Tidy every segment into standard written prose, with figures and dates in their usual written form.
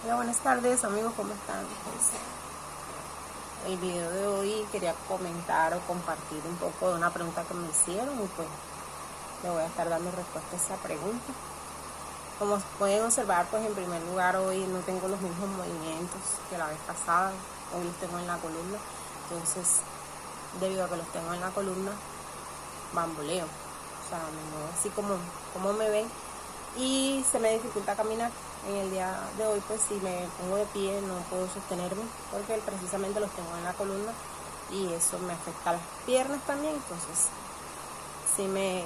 Hola, buenas tardes amigos, ¿cómo están? Pues, el video de hoy quería comentar o compartir un poco de una pregunta que me hicieron y pues le voy a estar dando respuesta a esa pregunta. Como pueden observar, pues en primer lugar hoy no tengo los mismos movimientos que la vez pasada, hoy los tengo en la columna, entonces debido a que los tengo en la columna, bamboleo, o sea, me muevo así como me ven y se me dificulta caminar. En el día de hoy, pues si me pongo de pie no puedo sostenerme porque precisamente los tengo en la columna y eso me afecta a las piernas también, entonces sí me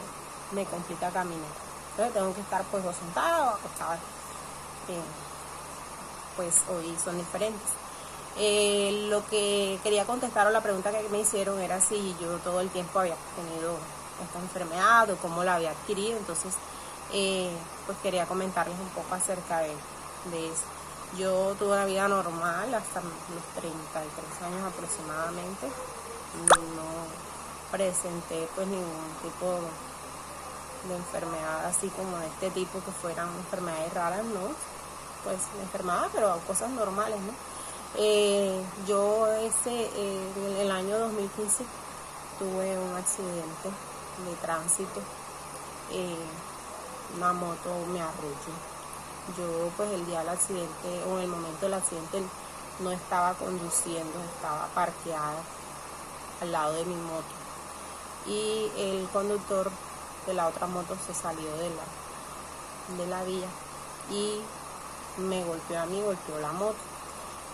complica caminar. Entonces tengo que estar pues o sentada o acostada. Pues hoy son diferentes. Lo que quería contestar o la pregunta que me hicieron era si yo todo el tiempo había tenido esta enfermedad o cómo la había adquirido. Entonces pues quería comentarles un poco acerca de eso. Yo tuve una vida normal hasta los 33 años aproximadamente. No presenté pues ningún tipo de enfermedad así como de este tipo que fueran enfermedades raras, no, pues enfermedad, pero cosas normales, ¿no? Yo en el año 2015 tuve un accidente de tránsito, una moto me arrolló. Yo pues el día del accidente o en el momento del accidente no estaba conduciendo, estaba parqueada al lado de mi moto y el conductor de la otra moto se salió de la vía y me golpeó a mí, golpeó la moto.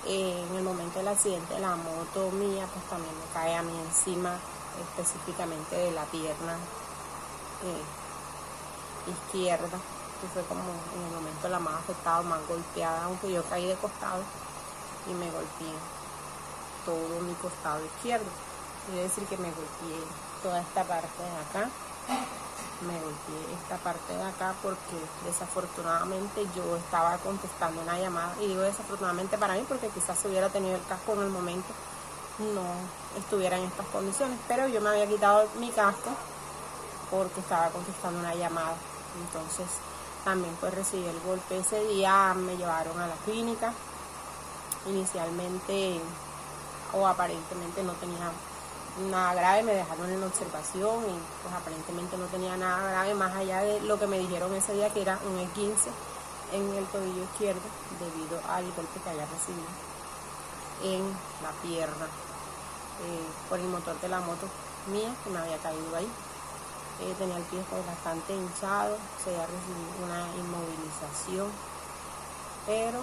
En el momento del accidente la moto mía pues también me cae a mí encima, específicamente de la pierna izquierda, que fue como en el momento la más afectada, más golpeada, aunque yo caí de costado y me golpeé todo mi costado izquierdo. Quiere decir que me golpeé toda esta parte de acá, me golpeé esta parte de acá porque desafortunadamente yo estaba contestando una llamada, y digo desafortunadamente para mí porque quizás si hubiera tenido el casco en el momento no estuviera en estas condiciones, pero yo me había quitado mi casco porque estaba contestando una llamada. Entonces también pues recibí el golpe ese día, me llevaron a la clínica. Inicialmente o aparentemente no tenía nada grave, me dejaron en observación y pues aparentemente no tenía nada grave, más allá de lo que me dijeron ese día, que era un E15 en el tobillo izquierdo debido al golpe que había recibido en la pierna por el motor de la moto mía que me había caído ahí. Tenía el pie pues bastante hinchado, se había recibido una inmovilización, pero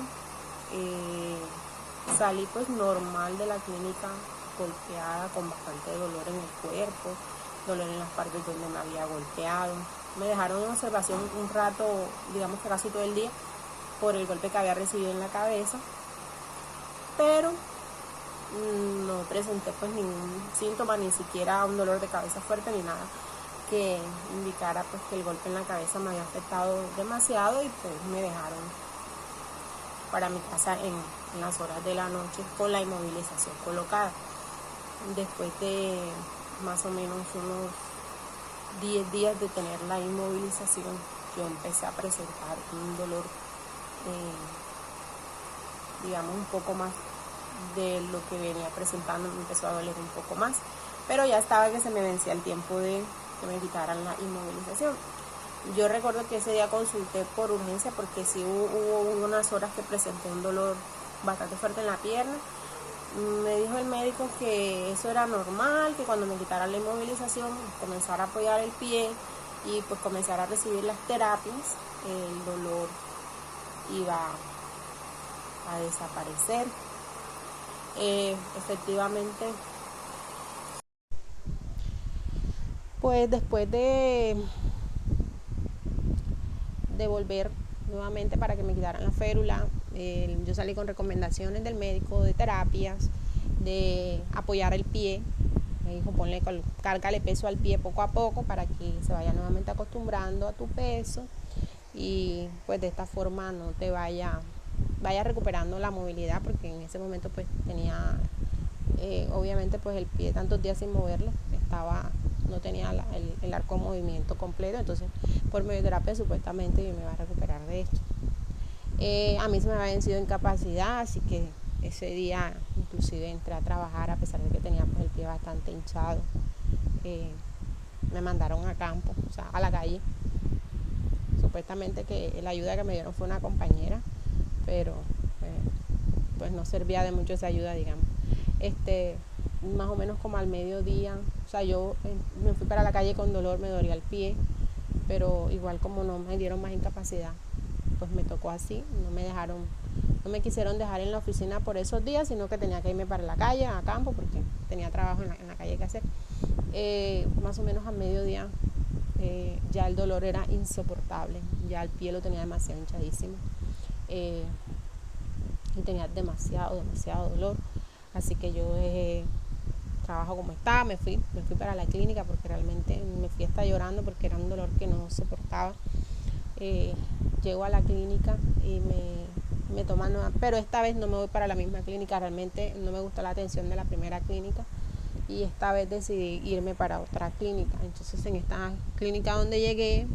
salí pues normal de la clínica, golpeada, con bastante dolor en el cuerpo, dolor en las partes donde me había golpeado. Me dejaron en observación un rato, digamos que casi todo el día, por el golpe que había recibido en la cabeza, pero no presenté pues ningún síntoma, ni siquiera un dolor de cabeza fuerte ni nada que indicara pues que el golpe en la cabeza me había afectado demasiado, y pues me dejaron para mi casa en las horas de la noche con la inmovilización colocada. Después de más o menos unos 10 días de tener la inmovilización, yo empecé a presentar un dolor digamos un poco más de lo que venía presentando, me empezó a doler un poco más, pero ya estaba que se me vencía el tiempo de que me quitaran la inmovilización. Yo recuerdo que ese día consulté por urgencia porque sí hubo unas horas que presenté un dolor bastante fuerte en la pierna. Me dijo el médico que eso era normal, que cuando me quitaran la inmovilización comenzara a apoyar el pie y pues comenzara a recibir las terapias, el dolor iba a desaparecer. Efectivamente, pues después de volver nuevamente para que me quitaran la férula, yo salí con recomendaciones del médico de terapias, de apoyar el pie. Me dijo, cárgale peso al pie poco a poco para que se vaya nuevamente acostumbrando a tu peso y pues de esta forma no te vaya recuperando la movilidad, porque en ese momento pues tenía obviamente pues el pie tantos días sin moverlo, no tenía el arco de movimiento completo. Entonces por medio de terapia supuestamente yo me iba a recuperar de esto. A mí se me había vencido incapacidad, así que ese día inclusive entré a trabajar a pesar de que tenía pues, el pie bastante hinchado. Me mandaron a campo, o sea, a la calle. Supuestamente que la ayuda que me dieron fue una compañera, pero pues no servía de mucho esa ayuda, digamos. Más o menos como al mediodía, o sea, yo me fui para la calle con dolor, me dolía el pie, pero igual como no me dieron más incapacidad, pues me tocó así, no me quisieron dejar en la oficina por esos días, sino que tenía que irme para la calle, a campo, porque tenía trabajo en la calle que hacer. Más o menos a mediodía ya el dolor era insoportable, ya el pie lo tenía demasiado hinchadísimo y tenía demasiado dolor, así que yo dejé trabajo como estaba, me fui para la clínica porque realmente me fui hasta llorando porque era un dolor que no soportaba. Llego a la clínica y me toman nueva, pero esta vez no me voy para la misma clínica, realmente no me gustó la atención de la primera clínica y esta vez decidí irme para otra clínica. Entonces en esta clínica donde llegué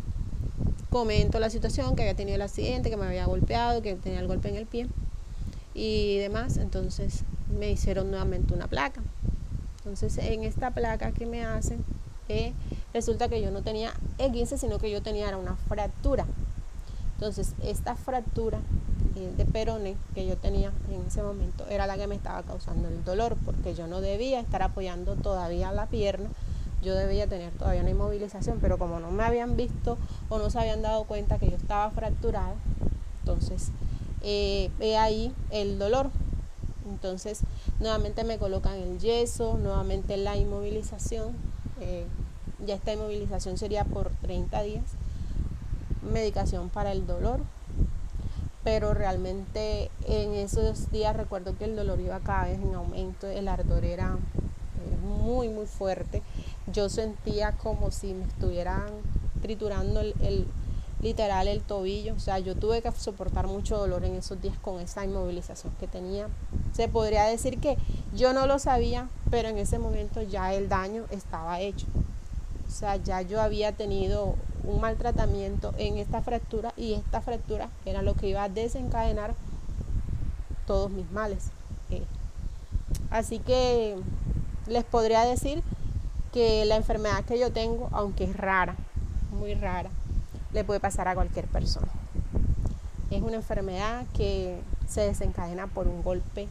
comento la situación, que había tenido el accidente, que me había golpeado, que tenía el golpe en el pie y demás. Entonces me hicieron nuevamente una placa. Entonces en esta placa que me hacen resulta que yo no tenía E15, sino que yo tenía una fractura. Entonces esta fractura de peroné que yo tenía en ese momento era la que me estaba causando el dolor, porque yo no debía estar apoyando todavía la pierna, yo debía tener todavía una inmovilización, pero como no me habían visto o no se habían dado cuenta que yo estaba fracturada, entonces ahí el dolor. Entonces nuevamente me colocan el yeso, nuevamente la inmovilización, ya esta inmovilización sería por 30 días, medicación para el dolor, pero realmente en esos días recuerdo que el dolor iba cada vez en aumento, el ardor era muy fuerte, yo sentía como si me estuvieran triturando literal el tobillo, o sea, yo tuve que soportar mucho dolor en esos días con esa inmovilización que tenía. Se podría decir que yo no lo sabía, pero en ese momento ya el daño estaba hecho. O sea, ya yo había tenido un mal tratamiento en esta fractura y esta fractura era lo que iba a desencadenar todos mis males. Así que les podría decir que la enfermedad que yo tengo, aunque es rara, muy rara, le puede pasar a cualquier persona. Es una enfermedad que se desencadena por un golpe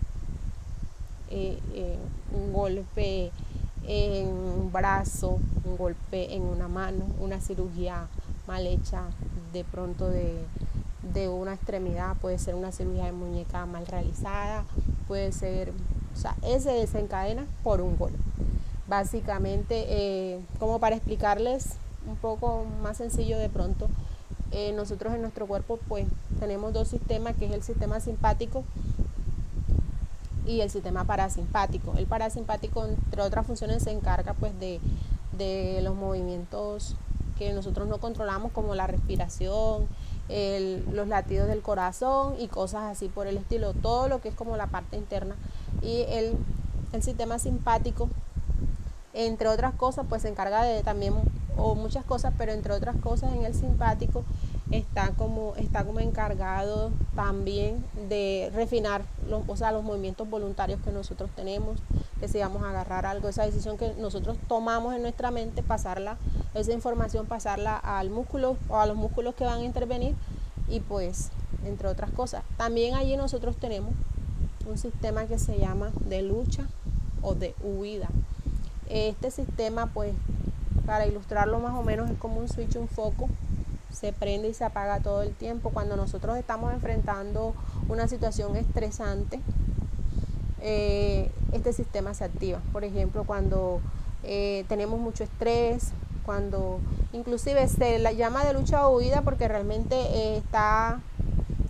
en un brazo, un golpe en una mano, una cirugía mal hecha de pronto de una extremidad, puede ser una cirugía de muñeca mal realizada, puede ser, o sea, se desencadena por un golpe. Básicamente, como para explicarles un poco más sencillo de pronto, nosotros en nuestro cuerpo pues tenemos dos sistemas, que es el sistema simpático y el sistema parasimpático. El parasimpático, entre otras funciones, se encarga pues de los movimientos que nosotros no controlamos, como la respiración, los latidos del corazón y cosas así por el estilo, todo lo que es como la parte interna. Y el sistema simpático, entre otras cosas, pues se encarga de también, o muchas cosas, pero entre otras cosas en el simpático está como encargado también de refinar los movimientos voluntarios que nosotros tenemos, que si vamos a agarrar algo, esa decisión que nosotros tomamos en nuestra mente, esa información pasarla al músculo o a los músculos que van a intervenir, y pues entre otras cosas. También allí nosotros tenemos un sistema que se llama de lucha o de huida. Este sistema, pues, para ilustrarlo más o menos, es como un switch, un foco, se prende y se apaga todo el tiempo. Cuando nosotros estamos enfrentando una situación estresante, este sistema se activa. Por ejemplo, cuando tenemos mucho estrés, cuando inclusive se la llama de lucha o huida porque realmente está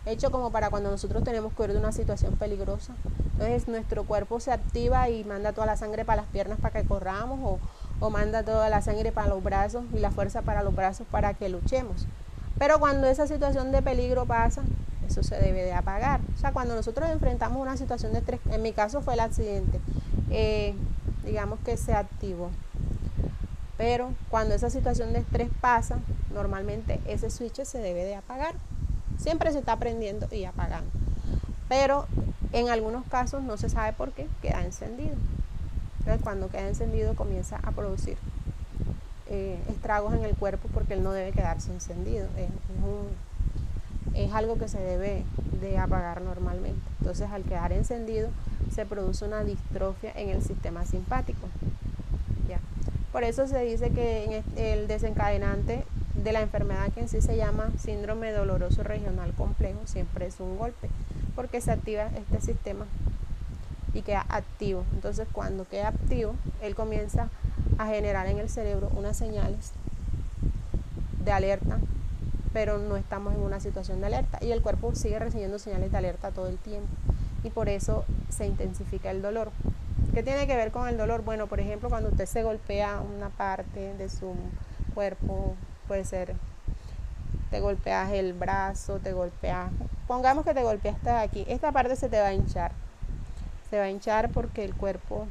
hecho como para cuando nosotros tenemos que huir de una situación peligrosa. Entonces nuestro cuerpo se activa y manda toda la sangre para las piernas para que corramos, o manda toda la sangre para los brazos y la fuerza para los brazos para que luchemos. Pero cuando esa situación de peligro pasa, eso se debe de apagar. O sea, cuando nosotros enfrentamos una situación de estrés, en mi caso fue el accidente, digamos que se activó. Pero cuando esa situación de estrés pasa, normalmente ese switch se debe de apagar. siempre se está prendiendo y apagando, pero en algunos casos no se sabe por qué queda encendido. Entonces cuando queda encendido comienza a producir estragos en el cuerpo, porque él no debe quedarse encendido, es algo que se debe de apagar normalmente. Entonces al quedar encendido se produce una distrofia en el sistema simpático, ¿ya? Por eso se dice que el desencadenante de la enfermedad, que en sí se llama síndrome doloroso regional complejo, siempre es un golpe, porque se activa este sistema y queda activo. Entonces cuando queda activo, él comienza a generar en el cerebro unas señales de alerta, pero no estamos en una situación de alerta, y el cuerpo sigue recibiendo señales de alerta todo el tiempo, y por eso se intensifica el dolor. ¿Qué tiene que ver con el dolor? Bueno, por ejemplo, cuando usted se golpea una parte de su cuerpo, puede ser, te golpeas el brazo, te golpeas, pongamos que te golpeaste aquí, esta parte se te va a hinchar, porque el cuerpo,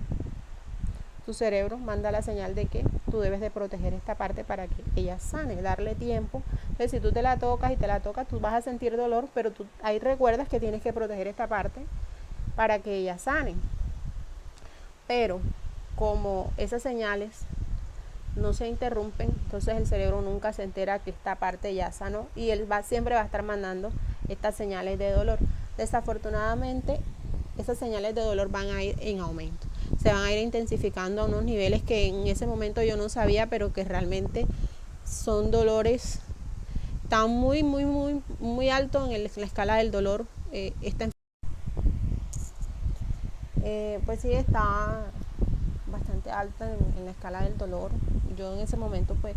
tu cerebro manda la señal de que tú debes de proteger esta parte para que ella sane, darle tiempo. Entonces si tú te la tocas, tú vas a sentir dolor, pero tú ahí recuerdas que tienes que proteger esta parte para que ella sane. Pero como esas señales no se interrumpen, entonces el cerebro nunca se entera que esta parte ya sanó, y él siempre va a estar mandando estas señales de dolor. Desafortunadamente, esas señales de dolor van a ir en aumento, se van a ir intensificando a unos niveles que en ese momento yo no sabía, pero que realmente son dolores tan muy altos en la escala del dolor. Pues sí, está bastante alta en la escala del dolor. Yo en ese momento pues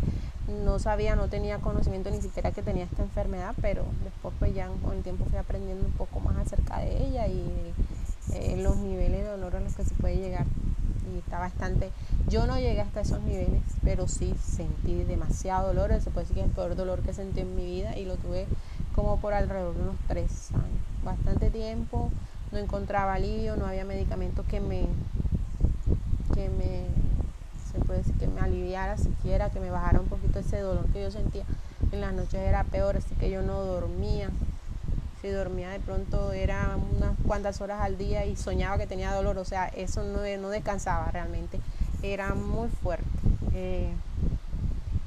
no sabía, no tenía conocimiento ni siquiera que tenía esta enfermedad, pero después pues ya con el tiempo fui aprendiendo un poco más acerca de ella y los niveles de dolor a los que se puede llegar. Y está bastante, yo no llegué hasta esos niveles, pero sí sentí demasiado dolor. Se puede decir que es el peor dolor que sentí en mi vida, y lo tuve como por alrededor de unos 3 años, bastante tiempo. No encontraba alivio, no había medicamentos que me se puede decir que me aliviara siquiera, que me bajara un poquito ese dolor que yo sentía. En las noches era peor, así que yo no dormía. Si dormía de pronto era unas cuantas horas al día y soñaba que tenía dolor, o sea, eso no descansaba realmente, era muy fuerte.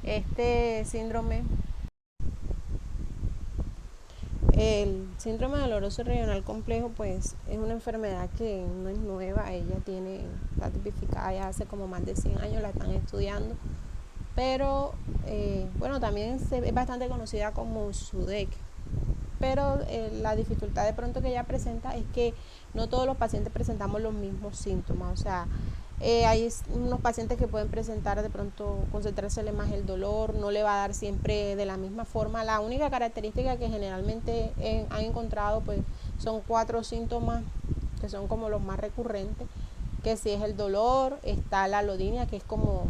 Este síndrome, el síndrome doloroso regional complejo, pues es una enfermedad que no es nueva, está tipificada ya hace como más de 100 años, la están estudiando, pero bueno, también es bastante conocida como SUDEC, pero la dificultad de pronto que ella presenta es que no todos los pacientes presentamos los mismos síntomas. O sea, hay unos pacientes que pueden presentar de pronto, concentrársele más el dolor, no le va a dar siempre de la misma forma. La única característica que generalmente han encontrado pues son 4 síntomas que son como los más recurrentes, que si es el dolor, está la alodinia, que es como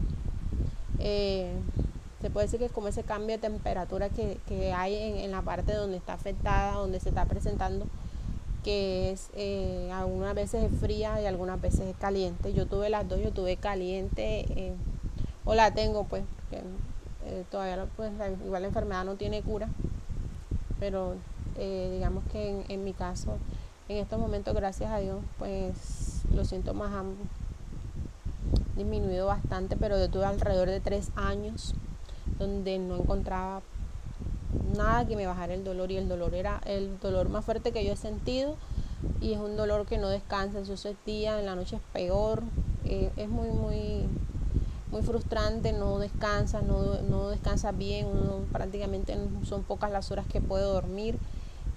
se puede decir que es como ese cambio de temperatura que hay en la parte donde está afectada, donde se está presentando, que es algunas veces es fría y algunas veces es caliente. Yo tuve las dos, yo tuve caliente, o la tengo pues, porque todavía pues, igual la enfermedad no tiene cura, pero digamos que en mi caso, en estos momentos, gracias a Dios, pues los síntomas han disminuido bastante, pero yo tuve alrededor de 3 años donde no encontraba nada que me bajara el dolor, y el dolor era el dolor más fuerte que yo he sentido, y es un dolor que no descansa. Eso es día, en la noche es peor, es muy frustrante, no descansa, no descansa bien, prácticamente son pocas las horas que puedo dormir,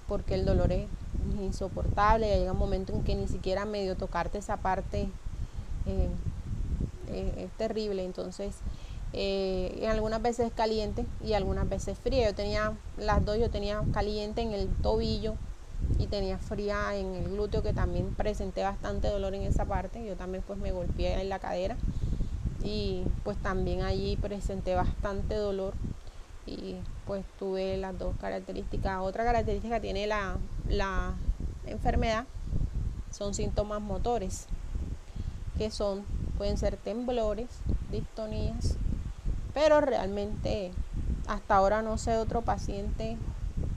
porque el dolor es insoportable. Llega un momento en que ni siquiera medio tocarte esa parte es terrible. Entonces algunas veces caliente y algunas veces fría. Yo tenía las dos, yo tenía caliente en el tobillo y tenía fría en el glúteo, que también presenté bastante dolor en esa parte. Yo también pues me golpeé en la cadera y pues también allí presenté bastante dolor, y pues tuve las dos características. Otra característica que tiene la enfermedad son síntomas motores, que pueden ser temblores, distonías, pero realmente hasta ahora no sé de otro paciente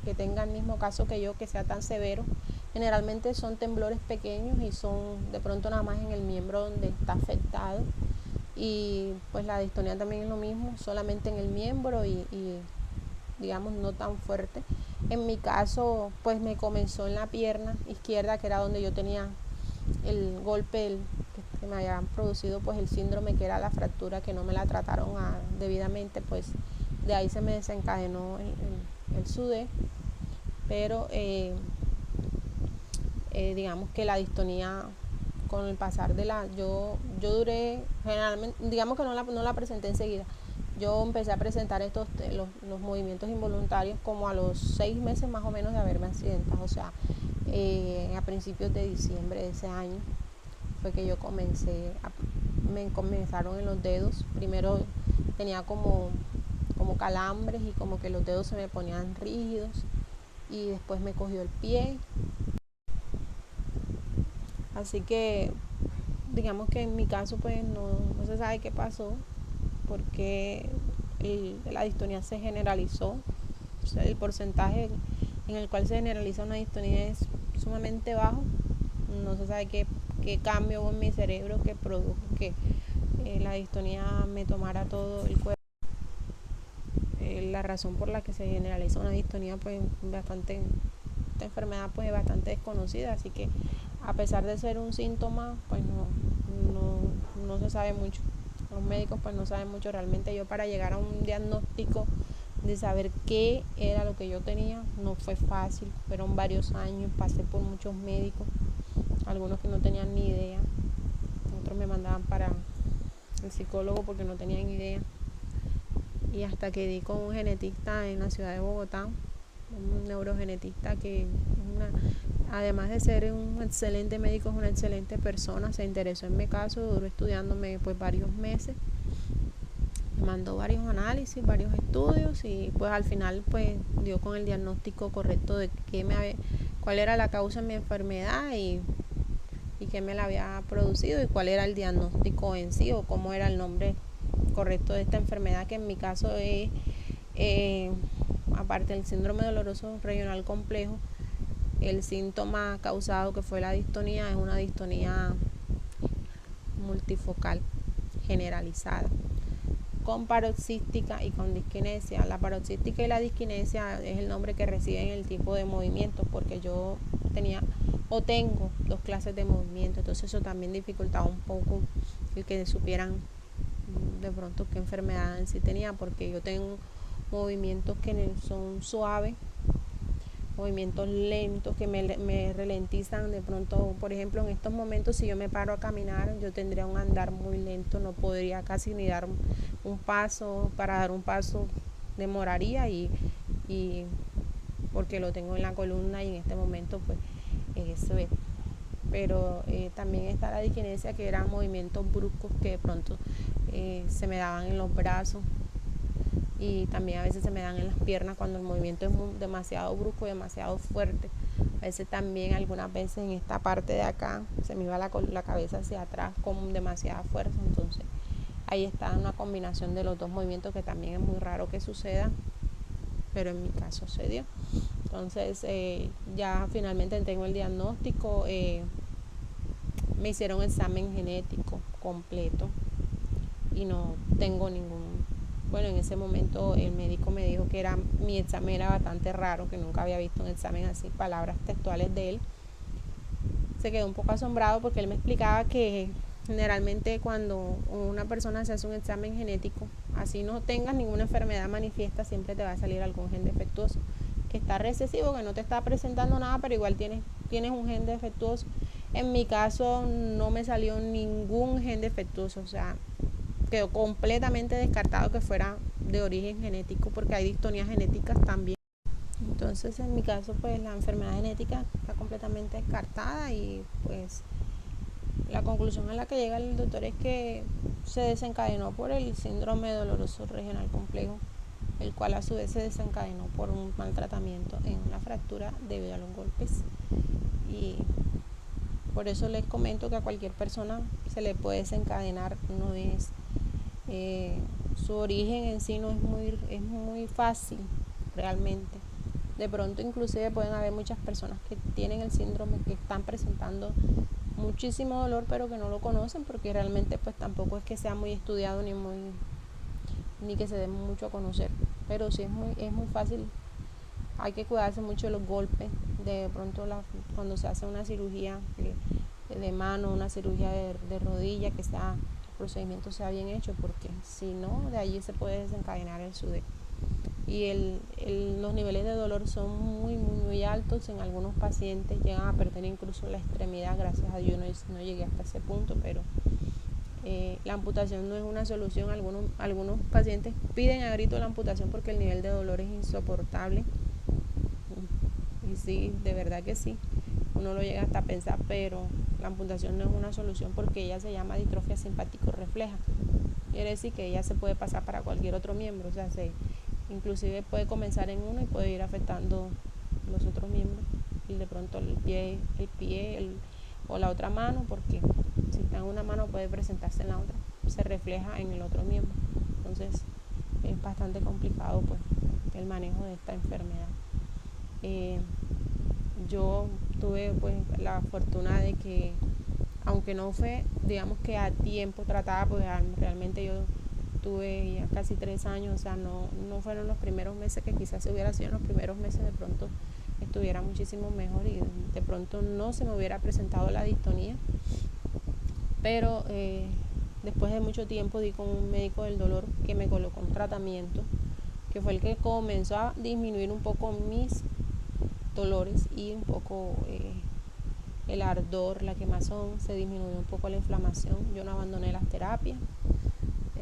que tenga el mismo caso que yo, que sea tan severo. Generalmente son temblores pequeños y son de pronto nada más en el miembro donde está afectado, y pues la distonía también es lo mismo, solamente en el miembro y digamos no tan fuerte. En mi caso pues me comenzó en la pierna izquierda, que era donde yo tenía el golpe que me había producido pues el síndrome, que era la fractura, que no me la trataron debidamente, pues de ahí se me desencadenó el SUDE. Pero digamos que la distonía con el pasar de yo duré, generalmente, digamos que no la presenté enseguida. Yo empecé a presentar los movimientos involuntarios como a los 6 meses más o menos de haberme accidentado, o sea, a principios de diciembre de ese año fue que yo me comenzaron en los dedos. Primero tenía como calambres y como que los dedos se me ponían rígidos, y después me cogió el pie. Así que digamos que en mi caso pues no se sabe qué pasó, porque la distonía se generalizó. O sea, el porcentaje en el cual se generaliza una distonía es sumamente bajo. No se sabe qué cambio hubo en mi cerebro que produjo que la distonía me tomara todo el cuerpo. La razón por la que se generaliza una distonía pues esta enfermedad pues es bastante desconocida, así que a pesar de ser un síntoma pues no se sabe mucho. Los médicos pues no saben mucho realmente. Yo, para llegar a un diagnóstico de saber qué era lo que yo tenía, no fue fácil. Fueron varios años, pasé por muchos médicos, algunos que no tenían ni idea, otros me mandaban para el psicólogo porque no tenían idea, y hasta que di con un genetista en la ciudad de Bogotá, un neurogenetista que además de ser un excelente médico, es una excelente persona. Se interesó en mi caso, duró estudiándome pues varios meses, me mandó varios análisis, varios estudios, y pues al final pues dio con el diagnóstico correcto de cuál era la causa de mi enfermedad y qué me la había producido, y cuál era el diagnóstico en sí, o cómo era el nombre correcto de esta enfermedad, que en mi caso es, aparte del síndrome doloroso regional complejo, el síntoma causado, que fue la distonía, es una distonía multifocal generalizada, con paroxística y con disquinesia. La paroxística y la disquinesia es el nombre que reciben el tipo de movimiento, porque yo tengo 2 clases de movimiento, entonces eso también dificultaba un poco el que supieran de pronto qué enfermedad en sí tenía, porque yo tengo movimientos que son suaves, movimientos lentos que me ralentizan. De pronto, por ejemplo, en estos momentos, si yo me paro a caminar, yo tendría un andar muy lento, no podría casi ni dar un paso. Para dar un paso demoraría, y porque lo tengo en la columna, y en este momento pues eso es. Pero también está la disquinesia, que eran movimientos bruscos que de pronto se me daban en los brazos, y también a veces se me dan en las piernas cuando el movimiento es demasiado brusco y demasiado fuerte. A veces también, algunas veces en esta parte de acá, se me iba la cabeza hacia atrás con demasiada fuerza. Entonces ahí está una combinación de los 2 movimientos, que también es muy raro que suceda, pero en mi caso se dio. Entonces ya finalmente tengo el diagnóstico. Me hicieron un examen genético completo y no tengo bueno, en ese momento el médico me dijo que mi examen era bastante raro, que nunca había visto un examen así, palabras textuales de él. Se quedó un poco asombrado, porque él me explicaba que generalmente cuando una persona se hace un examen genético, así no tengas ninguna enfermedad manifiesta, siempre te va a salir algún gen defectuoso, que está recesivo, que no te está presentando nada, pero igual tienes un gen defectuoso. En mi caso no me salió ningún gen defectuoso, o sea, quedó completamente descartado que fuera de origen genético, porque hay distonías genéticas también. Entonces en mi caso pues la enfermedad genética está completamente descartada, y pues la conclusión a la que llega el doctor es que se desencadenó por el síndrome doloroso regional complejo, el cual a su vez se desencadenó por un mal tratamiento en la fractura debido a los golpes. Y por eso les comento que a cualquier persona se le puede desencadenar. No es su origen en sí no es muy fácil realmente De pronto inclusive pueden haber muchas personas que tienen el síndrome, que están presentando muchísimo dolor, pero que no lo conocen, porque realmente pues tampoco es que sea muy estudiado ni que se dé mucho a conocer. Pero sí es muy fácil. Hay que cuidarse mucho de los golpes. De pronto cuando se hace una cirugía de mano, una cirugía de rodilla, que el procedimiento sea bien hecho, porque si no, de allí se puede desencadenar el SUDEP. Y los niveles de dolor son muy altos. En algunos pacientes llegan a perder incluso la extremidad. Gracias a Dios no llegué hasta ese punto, pero la amputación no es una solución. Algunos pacientes piden a grito la amputación porque el nivel de dolor es insoportable. Y sí, de verdad que sí, uno lo llega hasta a pensar, pero la amputación no es una solución, porque ella se llama distrofia simpático-refleja. Quiere decir que ella se puede pasar para cualquier otro miembro, o sea, inclusive puede comenzar en uno y puede ir afectando los otros miembros, y de pronto el pie o la otra mano, porque si está en una mano puede presentarse en la otra, se refleja en el otro miembro. Entonces es bastante complicado pues el manejo de esta enfermedad. Yo tuve pues la fortuna de que, aunque no fue, digamos que a tiempo tratada, pues realmente yo tuve ya casi 3 años, o sea, no fueron los primeros meses, que quizás si hubiera sido en los primeros meses de pronto estuviera muchísimo mejor y de pronto no se me hubiera presentado la distonía, pero después de mucho tiempo di con un médico del dolor que me colocó un tratamiento, que fue el que comenzó a disminuir un poco mis dolores y un poco el ardor, la quemazón, se disminuyó un poco la inflamación. Yo no abandoné las terapias,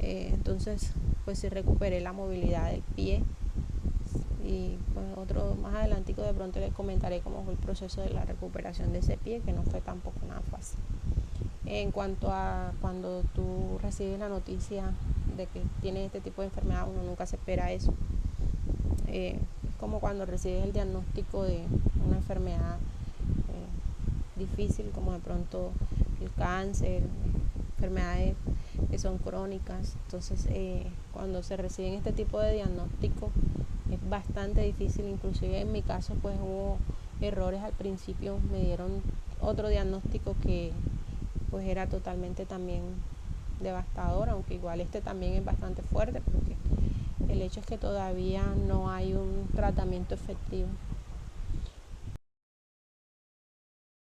entonces pues sí recuperé la movilidad del pie. Y pues más adelantico de pronto les comentaré cómo fue el proceso de la recuperación de ese pie, que no fue tampoco nada fácil. En cuanto a cuando tú recibes la noticia de que tienes este tipo de enfermedad, uno nunca se espera eso. Es como cuando recibes el diagnóstico de una enfermedad difícil, como de pronto el cáncer, enfermedades que son crónicas. Entonces cuando se reciben este tipo de diagnóstico es bastante difícil. Inclusive en mi caso pues hubo errores al principio, me dieron otro diagnóstico que pues era totalmente también devastador, aunque igual este también es bastante fuerte, porque el hecho es que todavía no hay un tratamiento efectivo.